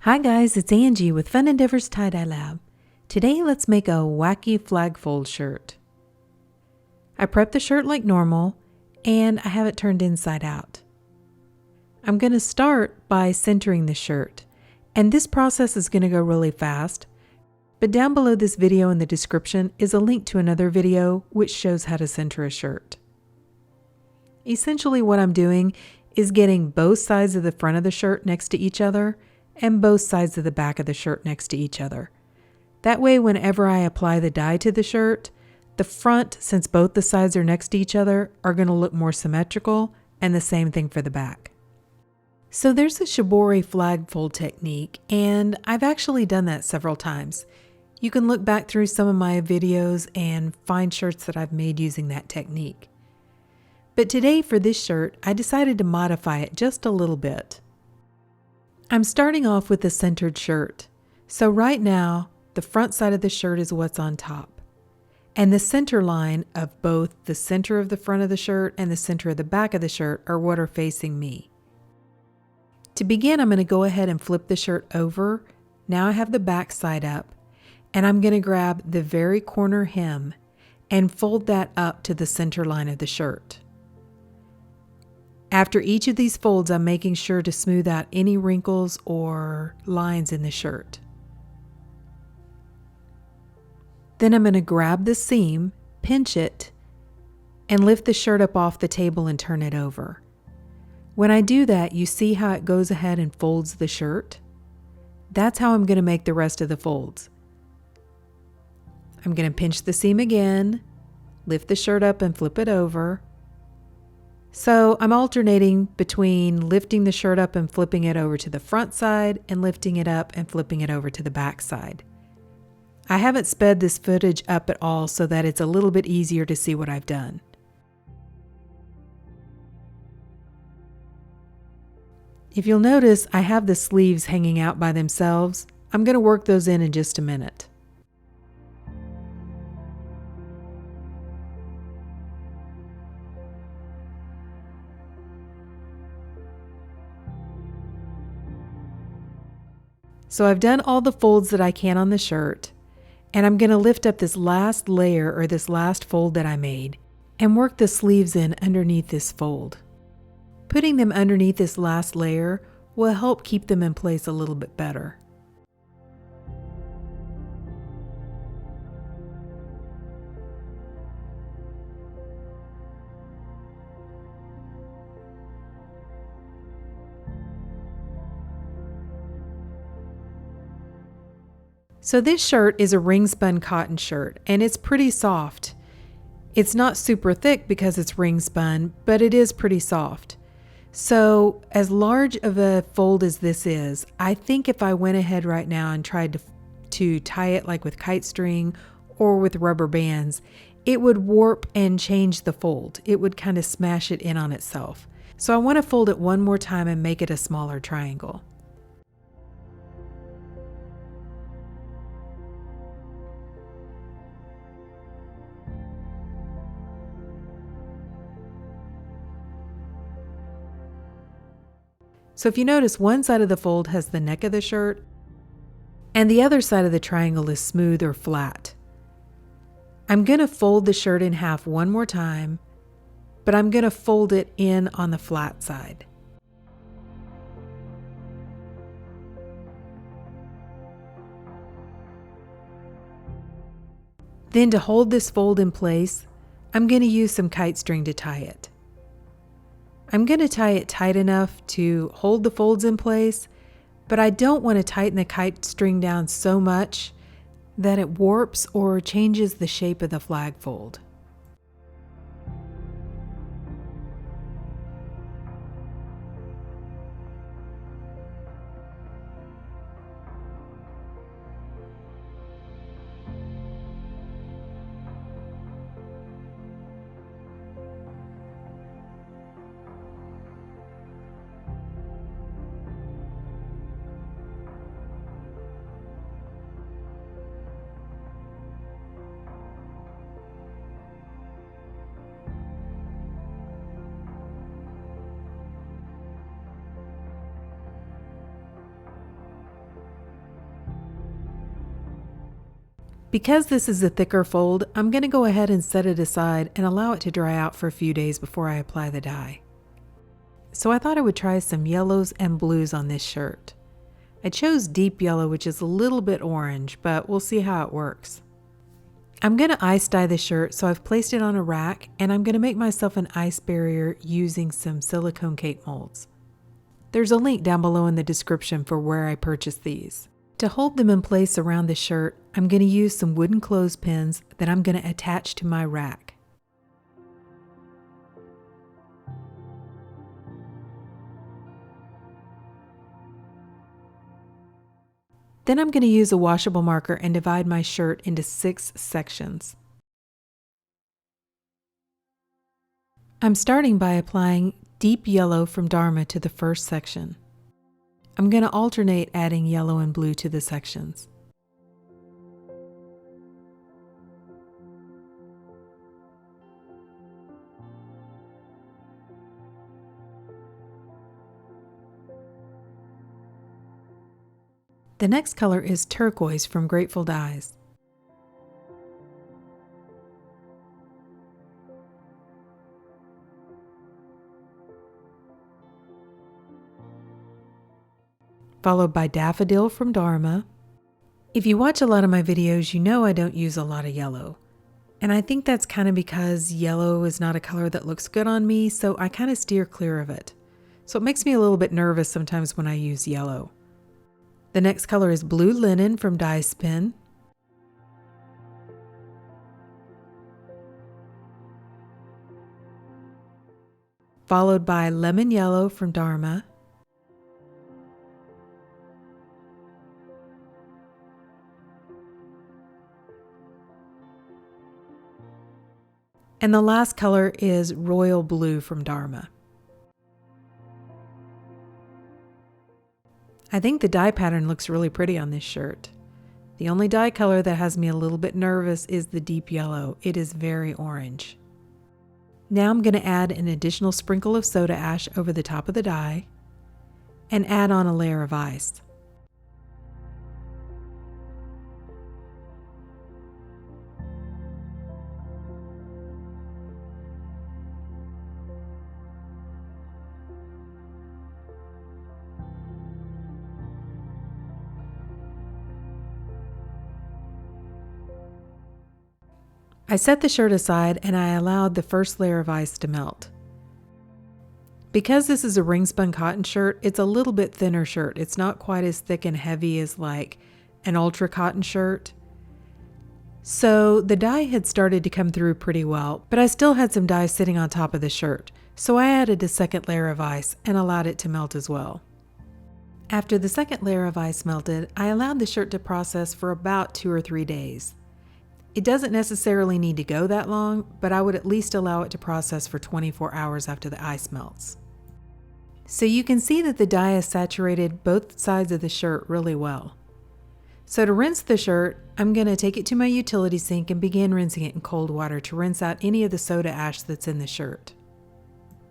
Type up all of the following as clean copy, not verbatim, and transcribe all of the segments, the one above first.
Hi guys, it's Angie with Fun Endeavors Tie-Dye Lab. Today let's make a wacky flag fold shirt. I prepped the shirt like normal and I have it turned inside out. I'm going to start by centering the shirt, and this process is going to go really fast, but down below this video in the description is a link to another video which shows how to center a shirt. Essentially what I'm doing is getting both sides of the front of the shirt next to each other and both sides of the back of the shirt next to each other. That way, whenever I apply the dye to the shirt, the front, since both the sides are next to each other, are going to look more symmetrical, and the same thing for the back. So there's the Shibori flag fold technique, and I've actually done that several times. You can look back through some of my videos and find shirts that I've made using that technique. But today for this shirt, I decided to modify it just a little bit. I'm starting off with the centered shirt. So right now, the front side of the shirt is what's on top. And the center line of both the center of the front of the shirt and the center of the back of the shirt are what are facing me. To begin, I'm going to go ahead and flip the shirt over. Now I have the back side up, and I'm going to grab the very corner hem and fold that up to the center line of the shirt. After each of these folds, I'm making sure to smooth out any wrinkles or lines in the shirt. Then I'm going to grab the seam, pinch it, and lift the shirt up off the table and turn it over. When I do that, you see how it goes ahead and folds the shirt? That's how I'm going to make the rest of the folds. I'm going to pinch the seam again, lift the shirt up and flip it over. So I'm alternating between lifting the shirt up and flipping it over to the front side and lifting it up and flipping it over to the back side. I haven't sped this footage up at all so that it's a little bit easier to see what I've done. If you'll notice, I have the sleeves hanging out by themselves. I'm going to work those in just a minute. So I've done all the folds that I can on the shirt, and I'm going to lift up this last layer or this last fold that I made and work the sleeves in underneath this fold. Putting them underneath this last layer will help keep them in place a little bit better. So this shirt is a ring spun cotton shirt, and it's pretty soft. It's not super thick because it's ring spun, but it is pretty soft. So as large of a fold as this is, I think if I went ahead right now and tried to tie it like with kite string or with rubber bands, it would warp and change the fold. It would kind of smash it in on itself. So I want to fold it one more time and make it a smaller triangle. So if you notice, one side of the fold has the neck of the shirt, and the other side of the triangle is smooth or flat. I'm going to fold the shirt in half one more time, but I'm going to fold it in on the flat side. Then to hold this fold in place, I'm going to use some kite string to tie it. I'm going to tie it tight enough to hold the folds in place, but I don't want to tighten the kite string down so much that it warps or changes the shape of the flag fold. Because this is a thicker fold, I'm going to go ahead and set it aside and allow it to dry out for a few days before I apply the dye. So I thought I would try some yellows and blues on this shirt. I chose deep yellow, which is a little bit orange, but we'll see how it works. I'm going to ice dye the shirt, so I've placed it on a rack, and I'm going to make myself an ice barrier using some silicone cake molds. There's a link down below in the description for where I purchased these. To hold them in place around the shirt, I'm going to use some wooden clothespins that I'm going to attach to my rack. Then I'm going to use a washable marker and divide my shirt into 6 sections. I'm starting by applying deep yellow from Dharma to the first section. I'm going to alternate adding yellow and blue to the sections. The next color is Turquoise from Grateful Dyes. Followed by Daffodil from Dharma. If you watch a lot of my videos, you know I don't use a lot of yellow. And I think that's kind of because yellow is not a color that looks good on me, so I kind of steer clear of it. So it makes me a little bit nervous sometimes when I use yellow. The next color is Blue Linen from Dye Spin. Followed by Lemon Yellow from Dharma. And the last color is Royal Blue from Dharma. I think the dye pattern looks really pretty on this shirt. The only dye color that has me a little bit nervous is the deep yellow. It is very orange. Now I'm going to add an additional sprinkle of soda ash over the top of the dye and add on a layer of ice. I set the shirt aside and I allowed the first layer of ice to melt. Because this is a ring spun cotton shirt, it's a little bit thinner shirt. It's not quite as thick and heavy as like an ultra cotton shirt. So the dye had started to come through pretty well, but I still had some dye sitting on top of the shirt. So I added a second layer of ice and allowed it to melt as well. After the second layer of ice melted, I allowed the shirt to process for about 2 or 3 days. It doesn't necessarily need to go that long, but I would at least allow it to process for 24 hours after the ice melts. So you can see that the dye has saturated both sides of the shirt really well. So to rinse the shirt, I'm going to take it to my utility sink and begin rinsing it in cold water to rinse out any of the soda ash that's in the shirt.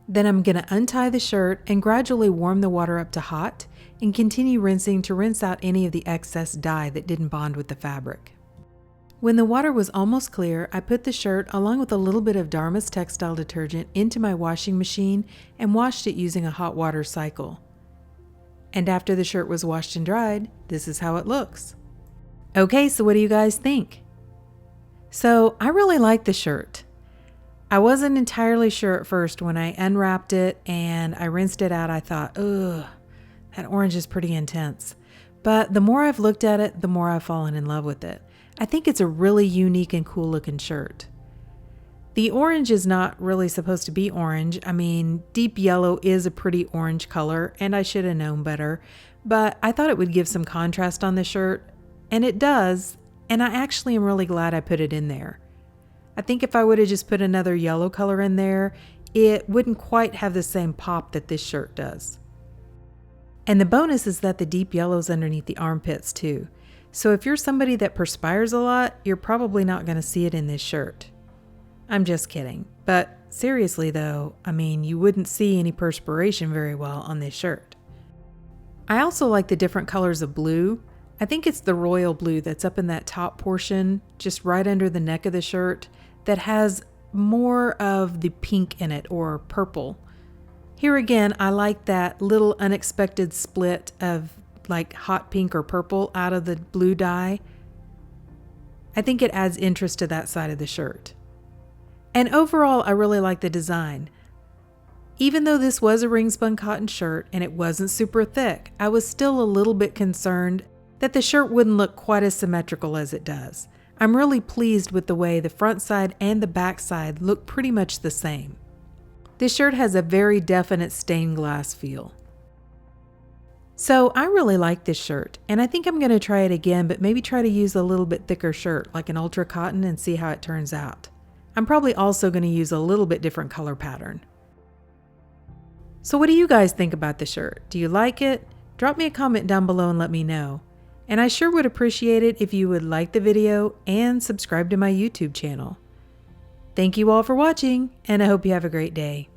Then I'm going to untie the shirt and gradually warm the water up to hot and continue rinsing to rinse out any of the excess dye that didn't bond with the fabric. When the water was almost clear, I put the shirt along with a little bit of Dharma's textile detergent into my washing machine and washed it using a hot water cycle. And after the shirt was washed and dried, this is how it looks. Okay, so what do you guys think? So I really like the shirt. I wasn't entirely sure at first when I unwrapped it and I rinsed it out. I thought, ugh, that orange is pretty intense. But the more I've looked at it, the more I've fallen in love with it. I think it's a really unique and cool looking shirt. The orange is not really supposed to be orange. I mean, deep yellow is a pretty orange color and I should have known better, but I thought it would give some contrast on the shirt, and it does, and I actually am really glad I put it in there. I think if I would have just put another yellow color in there, it wouldn't quite have the same pop that this shirt does. And the bonus is that the deep yellow is underneath the armpits too. So if you're somebody that perspires a lot, you're probably not going to see it in this shirt. I'm just kidding. But seriously though, I mean, you wouldn't see any perspiration very well on this shirt. I also like the different colors of blue. I think it's the royal blue that's up in that top portion, just right under the neck of the shirt, that has more of the pink in it, or purple. Here again, I like that little unexpected split of like hot pink or purple out of the blue dye. I think it adds interest to that side of the shirt. And overall, I really like the design. Even though this was a ring spun cotton shirt and it wasn't super thick, I was still a little bit concerned that the shirt wouldn't look quite as symmetrical as it does. I'm really pleased with the way the front side and the back side look pretty much the same. This shirt has a very definite stained glass feel. So I really like this shirt, and I think I'm going to try it again, but maybe try to use a little bit thicker shirt, like an ultra cotton, and see how it turns out. I'm probably also going to use a little bit different color pattern. So what do you guys think about the shirt? Do you like it? Drop me a comment down below and let me know. And I sure would appreciate it if you would like the video and subscribe to my YouTube channel. Thank you all for watching, and I hope you have a great day.